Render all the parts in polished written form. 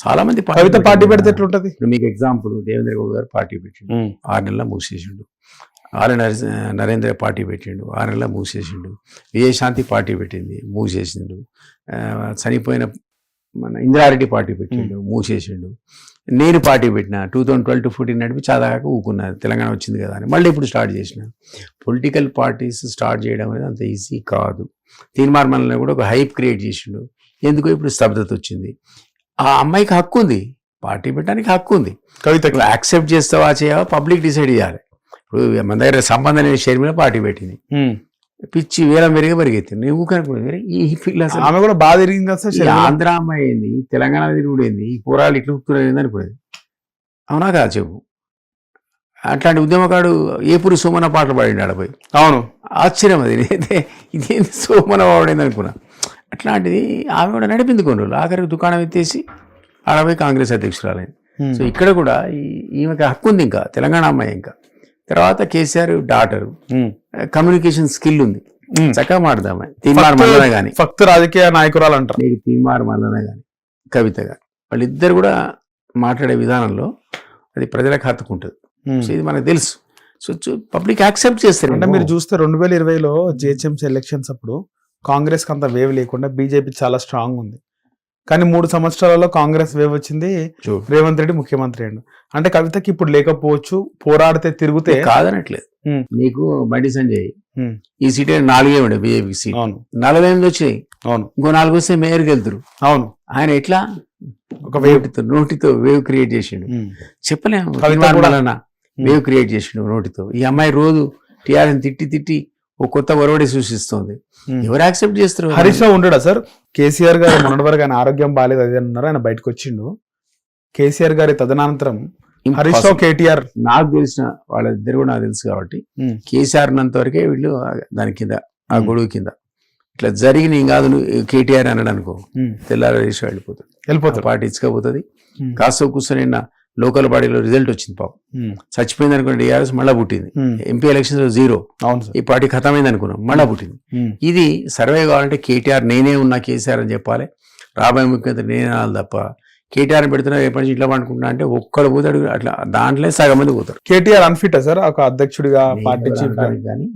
చాలా మంది కవిత పార్టీ పెడితే ఎట్లుంటది? ఇప్పుడు మీకు ఎగ్జాంపుల్ దేవేంద్ర గౌడ్ గారు పార్టీ పెట్టిండు, 6 నెలల మూసేసిండు. నరేంద్ర పార్టీ పెట్టిండు, 6 నెలల మూసేసిండు. విజయశాంతి పార్టీ పెట్టింది, మూసేసిండు. చనిపోయిన మన ఇందిరారెడ్డి పార్టీ పెట్టిండు, మూసేసిండు. నేను పార్టీ పెట్టిన 2012 to 14 నడిపి చాదాక ఊకున్నాను, తెలంగాణ వచ్చింది కదా అని. మళ్ళీ ఇప్పుడు స్టార్ట్ చేసిన. పొలిటికల్ పార్టీస్ స్టార్ట్ చేయడం అనేది అంత ఈజీ కాదు. తీర్మార్మల్లో కూడా ఒక హైప్ క్రియేట్ చేసిండు, ఎందుకో ఇప్పుడు స్తబ్దత వచ్చింది. ఆ అమ్మాయికి హక్కు ఉంది, పార్టీ పెట్టడానికి హక్కు ఉంది. కవితకు యాక్సెప్ట్ చేస్తావా చేయవా పబ్లిక్ డిసైడ్ చేయాలి. ఇప్పుడు మన దగ్గర సంబంధం లేని షర్మిల పార్టీ పెట్టింది, పిచ్చి వేలం మెరుగు పరిగెత్తింది. నువ్వు కనుక్కునేది ఈ పిల్ల ఆమె కూడా బాగా తిరిగింది కదా సార్. ఆంధ్ర అమ్మాయి ఏంది, తెలంగాణ తిరుగుడు ఏంది, ఈ పోరాలు ఇట్లా ఉక్కుతున్నది అనుకునేది. అవునా కదా చెప్పు. అట్లాంటి ఉద్యమకాడు ఏపురు సోమన పాటలు పాడిండు ఆడపోయి. అవును, ఆశ్చర్యం అది. ఇదేంది సోమన పాడింది అనుకున్నా. అట్లాంటిది ఆమె కూడా నడిపింది కొన్ని రోజులు. ఆఖరికి దుకాణం ఎత్తేసి ఆడపోయి కాంగ్రెస్ అధ్యక్షురాలైంది. సో ఇక్కడ కూడా ఈమెకి హక్కు ఉంది, ఇంకా తెలంగాణ అమ్మాయి. ఇంకా తర్వాత కేసీఆర్ డాటరు, కమ్యూనికేషన్ స్కిల్ ఉంది, చక్కగా మాట్లాడదాం. తీన్మార్ మల్లన కానీ ఫక్త్ రాజకీయ నాయకురాలు అంటారు, నీకు తీన్మార్ మల్లన కానీ కవిత కానీ వాళ్ళిద్దరు కూడా మాట్లాడే విధానంలో అది ప్రజలకు హత్తుకుంటుంది. సో ఇది మనకు తెలుసు. సో పబ్లిక్ యాక్సెప్ట్ చేస్తారు. అంటే మీరు చూస్తే 2020లో జిహెచ్ఎంసీ ఎలక్షన్స్ అప్పుడు కాంగ్రెస్ కి అంత వేవ్ లేకుండా బీజేపీ చాలా స్ట్రాంగ్ ఉంది. కానీ 3 సంవత్సరాలలో కాంగ్రెస్ వేవ్ వచ్చింది, రేవంత్ రెడ్డి ముఖ్యమంత్రి అయ్యాడు. అంటే కవితకి ఇప్పుడు లేకపోవచ్చు, పోరాడితే తిరిగితే కాదనట్లేదు. నీకు బండి సంజయ్ ఈ సీట్ 4 ఉండే బీజేపీ సీట్, 48 వచ్చినాయి. అవును, ఇంకో 4 వస్తే మేయర్కి వెళ్తారు. అవును, ఆయన ఎట్లా ఒక వేవ్ నోటితో వేవ్ క్రియేట్ చేసిండు. చెప్పలేము, వేవ్ క్రియేట్ చేసిండు నోటితో. ఈ అమ్మాయి రోజు టీఆర్ఎస్ తిట్టి తిట్టి ఓ కొత్త ఒరవడి సూచిస్తోంది. ఎవరు యాక్సెప్ట్ చేస్తారు? హరీష్ రావు ఉండడా సార్? కేసీఆర్ గారు మొన్నటి వరకు ఆయన ఆరోగ్యం బాగాలేదు అది అన్నారు, ఆయన బయటకు వచ్చిండు. కేసీఆర్ గారి తదనంతరం హరీష్ రావు, కేటీఆర్, నాకు తెలిసిన వాళ్ళిద్దరు కూడా నాకు తెలుసు కాబట్టి కేసీఆర్ ఉన్నంత వరకే వీళ్ళు దాని కింద, ఆ గొడుగు కింద ఇట్లా జరిగిన ఏం కాదు. కేటీఆర్ అన్నాడు అనుకో, తెల్లారి హరీష్ వెళ్ళిపోతాడు, పార్టీ ఇచ్చుకపోతుంది. కాస్త కూర్చొని లోకల్ బాడీలో రిజల్ట్ వచ్చింది, పాపం చచ్చిపోయింది అనుకున్న టీఆర్ఎస్ మళ్ళా పుట్టింది. ఎంపీ ఎలక్షన్స్ లో 0, ఈ పార్టీ ఖతమైంది అనుకున్నాం, మళ్ళా పుట్టింది. ఇది సర్వే కావాలంటే కేటీఆర్ నేనే ఉన్నా కేసీఆర్ అని చెప్పాలి, రాబోయే ముఖ్యమంత్రి నేనే అనాలి తప్ప కేటీఆర్ పెడుతున్నా రేపటి నుంచి ఇట్లా అనుకుంటున్నా అంటే ఒక్కడు పోతాడు. అట్లా దాంట్లో సగం మంది పోతారు. కేటీఆర్ అన్ఫిట్ సార్ ఒక అధ్యక్షుడిగా, పార్టీ చీఫ్ కానీ.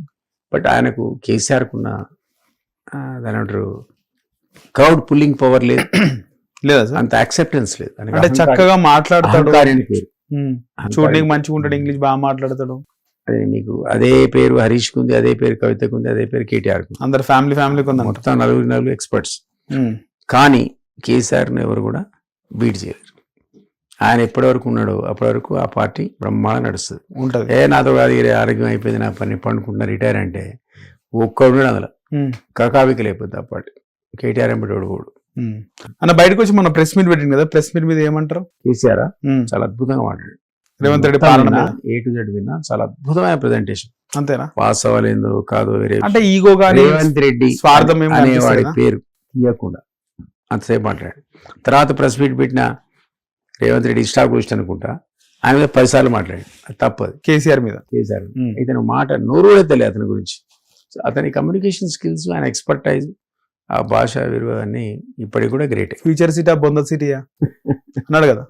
బట్ ఆయనకు కేసీఆర్ కున్న దాని అంటారు క్రౌడ్ పుల్లింగ్ పవర్ లేదు, లేదా సార్? అంత యాక్సెప్టెన్స్ లేదు. అంటే చక్కగా మాట్లాడతాడు, చూడడానికి మంచిగా ఉంటాడు, ఇంగ్లీష్ బాగా మాట్లాడతాడు. అదే మీకు అదే పేరు హరీష్ కు ఉంది, అదే పేరు కవితకు ఉంది, అదే పేరు కేటీఆర్ కు. అందరు ఫ్యామిలీకి ఉంది, మొత్తం 4 ఎక్స్పర్ట్స్. కానీ కేసీఆర్ ను ఎవరు కూడా బీట్ చేయలేరు. ఆయన ఎప్పటి వరకు ఉన్నాడో అప్పటి వరకు ఆ పార్టీ బ్రహ్మాండంగా నడుస్తుంది ఉంటుంది. నాతో కాదు ఆరోగ్యం అయిపోయింది, నా పని పండుకుంటున్నా, రిటైర్ అంటే ఒక్కడు అందులో కకావిక లేకపోతే ఆ పార్టీ. కేటీఆర్ ఎంపటి కూడా అన్న బయటకు వచ్చి మన ప్రెస్ మీట్ పెట్టింది కదా, ప్రెస్ మీట్ మీద ఏమంటారు? కేసీఆర్ చాలా అద్భుతంగా మాట్లాడాడు. రేవంత్ రెడ్డి పాలన A to Z విన్నా, చాలా అద్భుతమైన ప్రెజెంటేషన్. అంతేనా? వాస్తవాలు ఏందో కాదో వేరే, అంటే ఈగో గానీ రేవంత్ రెడ్డి స్వార్థం అనేవాడి పేరు తీయకుండా అంతసేపు మాట్లాడాడు. తర్వాత ప్రెస్ మీట్ పెట్టిన రేవంత్ రెడ్డి ఇష్టాగోష్ఠి అనుకుంటా, ఆయన మీద 10 సార్లు మాట్లాడాడు. అది తప్పదు. కేసీఆర్ మీద ఇతను మాట నోరు కూడా తెలియదు అతని గురించి. అతని కమ్యూనికేషన్ స్కిల్స్, ఆయన ఎక్స్పర్టైజ్, ఆ భాష విలువ అన్ని ఇప్పటికి కూడా గ్రేట్. ఫ్యూచర్ సిటీ బొంద సిటీ అన్నాడు కదా,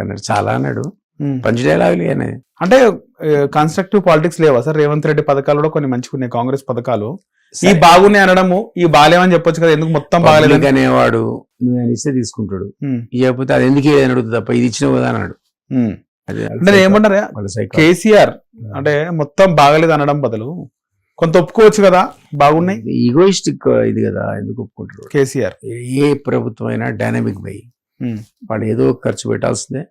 అన్నాడు, చాలా అన్నాడు. పంచ్ డైలాగులు అనేది. అంటే కన్స్ట్రక్టివ్ పాలిటిక్స్ లేవా సార్? రేవంత్ రెడ్డి పథకాలు కూడా కొన్ని మంచిగా ఉన్నాయి, కాంగ్రెస్ పథకాలు. ఈ బాగున్నాయి అనడము, ఈ బాగాలేమని చెప్పొచ్చు కదా, ఎందుకు మొత్తం బాగాలేదు అనేవాడు. నువ్వు ఇస్తే తీసుకుంటాడు, ఇవ్వకపోతే అది ఎందుకు అడుగుతుంది తప్ప ఇది ఇచ్చిన కదా అన్నాడు. అంటే ఏమన్నారా కేసీఆర్ అంటే మొత్తం బాగలేదు అనడం బదులు కొంత ఒప్పుకోవచ్చు కదా, బాగున్నాయి. ఈగోయిస్టిక్ ఇది కదా, ఎందుకు ఒప్పుకుంటారు? కేసీఆర్ ఏ ప్రభుత్వం అయినా డైనమిక్ బై, వాడు ఏదో ఖర్చు పెట్టాల్సిందే,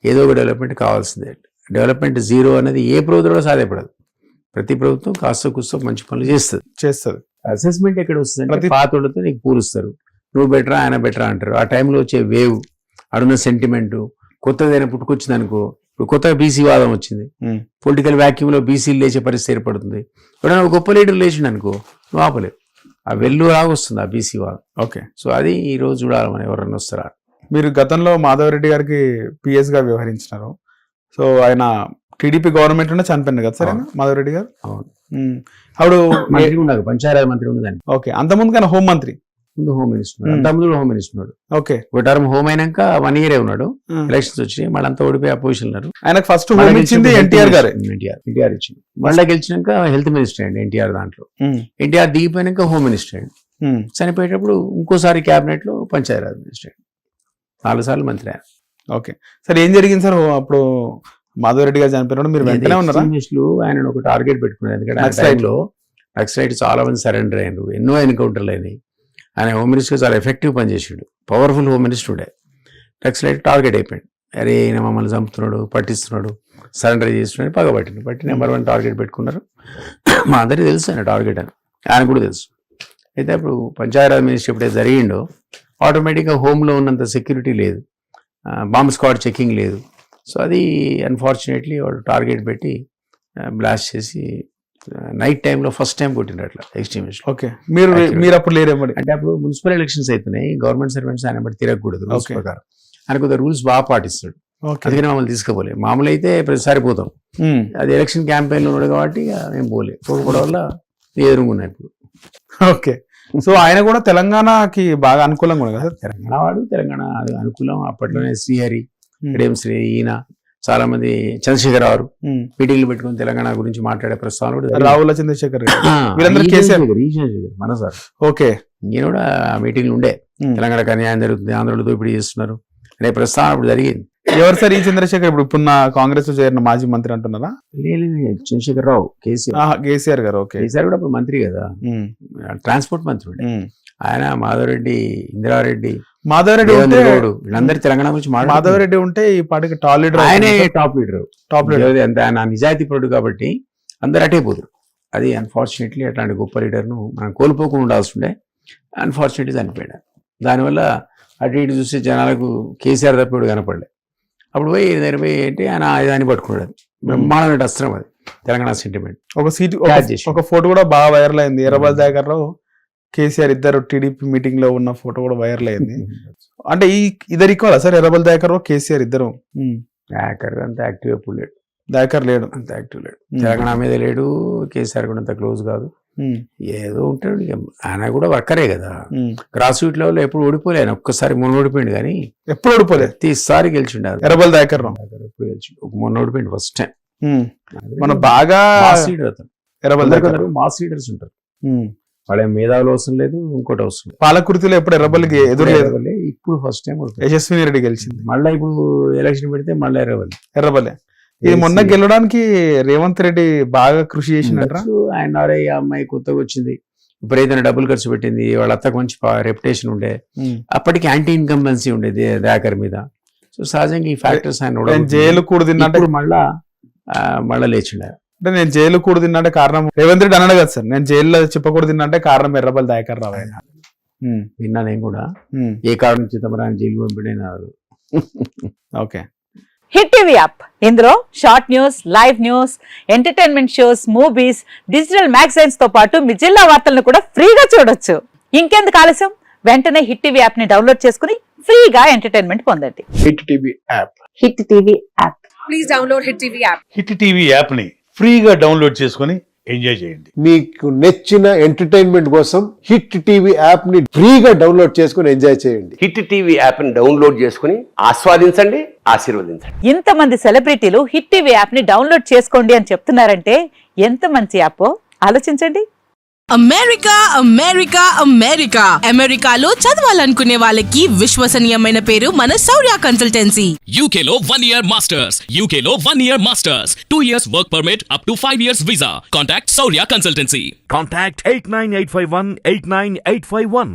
ఏదో ఒక డెవలప్మెంట్ కావాల్సిందే. డెవలప్మెంట్ 0 అనేది ఏ ప్రభుత్వం సాధ్యపడదు. ప్రతి ప్రభుత్వం కాస్త కూస్తో మంచి పనులు చేస్తుంది. అసెస్మెంట్ ఎక్కడ వస్తుంది? పాతోళ్ళతో నీకు పూరుస్తారు, నువ్వు బెటరా ఆయన బెటరా అంటారు. ఆ టైంలో వచ్చే వేవ్, అడున్న సెంటిమెంట్, కొత్తదైనా పుట్టుకొచ్చింది అనుకో. ఇప్పుడు కొత్తగా బీసీ వాదం వచ్చింది, పొలిటికల్ వ్యాక్యూమ్ లో బీసీలు లేచే పరిస్థితి ఏర్పడుతుంది. ఎవరైనా గొప్ప లీడర్ లేచిండు అనుకో, నువ్వు ఆపలేవు. ఆ వెళ్ళు రాగొస్తుంది ఆ బీసీ వాదం. ఓకే, సో అది ఈ రోజు చూడాలి మనం, ఎవరన్నా వస్తారా. మీరు గతంలో మాధవరెడ్డి గారికి PS గా వ్యవహరించినారు. సో ఆయన టీడీపీ గవర్నమెంట్ ఉండే చనిపోయింది కదా సార్ మాధవరెడ్డి గారు. అవును, అప్పుడు పంచాయతీ మంత్రి ఉండదండి. ఓకే, అంతకుముందు కానీ హోంమంత్రి ముందు హోమ్ మినిస్టర్ అంత ముందు హోమ్ మినిస్టర్ ఉన్నాడు. ఓకే. ఒక టర్మ్ హోమ్ అయినాక 1 year ఉన్నాడు. ఎలక్షన్స్ వచ్చినాయి, మళ్ళీ అంతా ఓడిపోయి అపోజిషన్ ఉన్నారు. ఆయనకు ఫస్ట్ హోమ్ ఇచ్చింది ఎన్టీఆర్ గారు. ఎన్టీఆర్ ఇచ్చింది. మళ్ళీ గెలిచినాక హెల్త్ మినిస్టర్ అండి ఎన్టీఆర్. దాంట్లో ఎన్టీఆర్ దిగిపోయినాక హోమ్ మినిస్టర్ అండి. చనిపోయేటప్పుడు ఇంకోసారి క్యాబినెట్ లో పంచాయతీరాజ్ మినిస్టర్ 4 సార్లు మంత్రి ఆయన. ఓకే సార్, ఏం జరిగింది సార్ అప్పుడు మాధవరెడ్డి గారు చనిపోయినప్పుడు మీరు వెంటనే ఉన్నారా? ఆయన ఒక టార్గెట్ పెట్టుకున్నారు, ఎందుకంటే ఆ టైంలో నక్సలైట్ చాలా మంది సరెండర్ అయ్యారు, ఎన్నో ఎన్కౌంటర్లు అయినాయి. ఆయన హోమ్ మినిస్టర్ చాలా ఎఫెక్టివ్ పనిచేసాడు, పవర్ఫుల్ హోమ్ మినిస్టరుడే. నక్సలైట్ టార్గెట్ అయిపోయాడు, అరే ఈయన మమ్మల్ని చంపుతున్నాడు, పట్టిస్తున్నాడు, సరెండర్ చేస్తున్నాడు, పగబట్టింది. బట్టి నెంబర్ 1 టార్గెట్ పెట్టుకున్నారు. మా అందరికీ తెలుసు ఆయన టార్గెట్ అని, ఆయన కూడా తెలుసు. అయితే అప్పుడు పంచాయతీరాజ్ మినిస్టర్ ఎప్పుడైతే జరిగిండో ఆటోమేటిక్గా హోమ్లో ఉన్నంత సెక్యూరిటీ లేదు, బాంబ్ స్క్వాడ్ చెకింగ్ లేదు. సో అది అన్ఫార్చునేట్లీ వాళ్ళు టార్గెట్ పెట్టి బ్లాస్ట్ చేసి నైట్ టైంలో ఫస్ట్ టైం కొట్టిండ్రు అట్లా ఎక్స్ట్రీమిస్ట్. ఓకే, మీరు అప్పుడు లేరేమో. అంటే అప్పుడు మున్సిపల్ ఎలక్షన్స్ అవుతున్నాయి, గవర్నమెంట్ సర్వెంట్స్ ఆయన బట్టి తిరగకూడదు రూల్స్ ప్రకారం. ఆయన కొద్దిగా రూల్స్ బాగా పాటిస్తాడు, అందుకని మమ్మల్ని తీసుకోపోలేదు. మామూలు అయితే ప్రతిసారి పోతాం, అది ఎలక్షన్ క్యాంపెయిన్లో ఉన్నాడు కాబట్టి మేము పోకపోవడం వల్ల ఎదురుగున్నాయి ఇప్పుడు. ఓకే, సో ఆయన కూడా తెలంగాణకి బాగా అనుకూలంగా కూడా కదా. తెలంగాణ వాడు, తెలంగాణ అనుకూలం. అప్పట్లోనే శ్రీహరి, శ్రీ ఈయన చాలా మంది, చంద్రశేఖరరావు మీటింగ్లు పెట్టుకుని తెలంగాణ గురించి మాట్లాడే ప్రస్తావన కూడా, రావుల చంద్రశేఖర్ మన సార్. ఓకే, ఈయన కూడా మీటింగ్లు ఉండే, తెలంగాణకు అన్యాయం జరుగుతుంది, ఆంధ్రలో దోపిడీ చేస్తున్నారు అనే ప్రస్తావన అప్పుడు జరిగింది. ఎవరు సార్ ఈ చంద్రశేఖర్? ఇప్పుడు కాంగ్రెస్ లో చేరిన మాజీ మంత్రి అంటున్నారా? చంద్రశేఖరరావు, కేసీఆర్ గారు. ఓకే, కేసీఆర్ కూడా అప్పుడు మంత్రి కదా, ట్రాన్స్పోర్ట్ మంత్రి ఉండే ఆయన. మాధవరెడ్డి, ఇందిరారెడ్డి, వీళ్ళందరూ తెలంగాణ గురించి మాధవరెడ్డి ఉంటే ఈ పార్టీకి టాప్ లీడర్, ఆయనే టాప్ లీడర్. అంతే, ఆయన నిజాయితీ పరుడు కాబట్టి అందరు అటే పోతారు. అది అన్ఫార్చునేట్లీ అట్లాంటి గొప్ప లీడర్ను మనం కోల్పోకుండా ఉండాల్సి ఉండే. అన్ఫార్చునేట్లీ చనిపోయాడు. దానివల్ల అటు ఇటు చూసే జనాలకు కేసీఆర్ తప్పిడు కనపడలే. అప్పుడు పోయి దగ్గర పోయి ఏంటి ఆయన ఆయుధాన్ని పట్టుకున్నాడు. బ్రహ్మాండమైన అస్త్రం అది, తెలంగాణ సెంటిమెంట్. ఒక సీట్, ఒక ఫోటో కూడా బాగా వైరల్ అయింది. ఎర్రబల్ దాకర్ లో కేసీఆర్ ఇద్దరు టీడీపీ మీటింగ్ లో ఉన్న ఫోటో కూడా వైరల్ అయింది. అంటే ఇద్దరు ఈక్వల్ సార్, ఎర్రబల్ దాకర్ కేసీఆర్ ఇద్దరు? దాకర్ అంత యాక్టివ్ ఎప్పుడు లేడు, దాకర్ లేడు, అంత యాక్టివ్ లేడు, తెలంగాణ మీద లేడు. కేసీఆర్ కూడా అంత క్లోజ్ కాదు, ఏదో ఉంటాడు. ఆయన కూడా వర్కరే కదా, గ్రాస్ రూట్ లెవెల్ ఎప్పుడు ఓడిపోలే. ఆయన ఒక్కసారి మొన్న ఓడిపోయింది, కానీ ఎప్పుడు ఓడిపోలే, ప్రతిసారి గెలిచిండు. ఎర్రబల్ దాకర్ ఎప్పుడు గెలిచిండు, మొన్న ఓడిపోయింది ఫస్ట్ టైం. మన బాగా లీడర్ అతను. ఎర్రబల్ దాకర్ మాస్ లీడర్స్ ఉంటారు, వాళ్ళ మేధావులు అవసరం లేదు, ఇంకోటి అవసరం లేదు. పాలకుర్తిలో ఎప్పుడు ఎర్రబల్లికి ఎదురులేదు, ఇప్పుడు ఫస్ట్ టైం యశస్విని రెడ్డి గెలిచింది. మళ్ళీ ఇప్పుడు ఎలక్షన్ పెడితే మళ్ళీ ఎర్రబల్లే. ఇది మొన్న గెలవడానికి రేవంత్ రెడ్డి బాగా కృషి చేసినట్టు. ఆయన అమ్మాయి కొత్తగా వచ్చింది, విపరీతమైన డబ్బులు ఖర్చు పెట్టింది, వాళ్ళ అత్తకు మంచి రెప్యుటేషన్ ఉండే, అప్పటికి యాంటీ ఇన్కంబెన్సీ ఉండేది దాకర్ మీద. సో సహజంగా ఈ ఫ్యాక్టర్స్ ఆయన జైలు కూడా తిన్నట్టు మళ్ళా లేచిండే. అంటే నేను జైలు కూడా తిన్నట్టే కారణం రేవంత్ రెడ్డి అన్నాడు కదా సార్, నేను జైల్లో చెప్పకూడదు తిన్నట్టే కారణం ఎర్రబల్ దాకర్ రావు. విన్నా నేను కూడా, ఏ కారణం చిదంబరాన్ని జైలు పంపిణీ. ఓకే. హిట్ టీవీ యాప్, ఇందులో short news, live news, entertainment shows, movies, digital magazines తో పాటు మీ జిల్లా వార్తలను కూడా ఫ్రీగా చూడొచ్చు. ఇంకెందుకు ఆలస్యం, వెంటనే హిట్ టీవీ యాప్ ని డౌన్లోడ్ చేసుకుని ఫ్రీగా ఎంటర్టైన్మెంట్ పొందండి. Hit TV app, hit TV app, please download hit TV app. Hit TV app ని ఫ్రీగా డౌన్లోడ్ చేసుకుని ఎంజాయ్ చేయండి. మీకు నచ్చిన ఎంటర్టైన్మెంట్ కోసం హిట్ టీవీ యాప్ ని ఫ్రీగా డౌన్లోడ్ చేసుకుని ఎంజాయ్ చేయండి. హిట్ టీవీ యాప్ ని డౌన్లోడ్ చేసుకుని ఆస్వాదించండి, ఆశీర్వదించండి. ఇంతమంది సెలబ్రిటీలు హిట్ టీవీ యాప్ ని డౌన్లోడ్ చేసుకోండి అని చెప్తున్నారంటే ఎంత మంచి యాప్ ఆలోచించండి. అమెరికా అమెరికా అమెరికా అమెరికాలో చదవాలనుకునే వాళ్ళకి విశ్వసనీయమైన పేరు మన శౌర్య కన్సల్టెన్సీ. UK లో 1 year masters, UK లో 1 year masters, 2 years work permit up to 5 years visa. Contact Saurya Consultancy. Contact 89851 89851.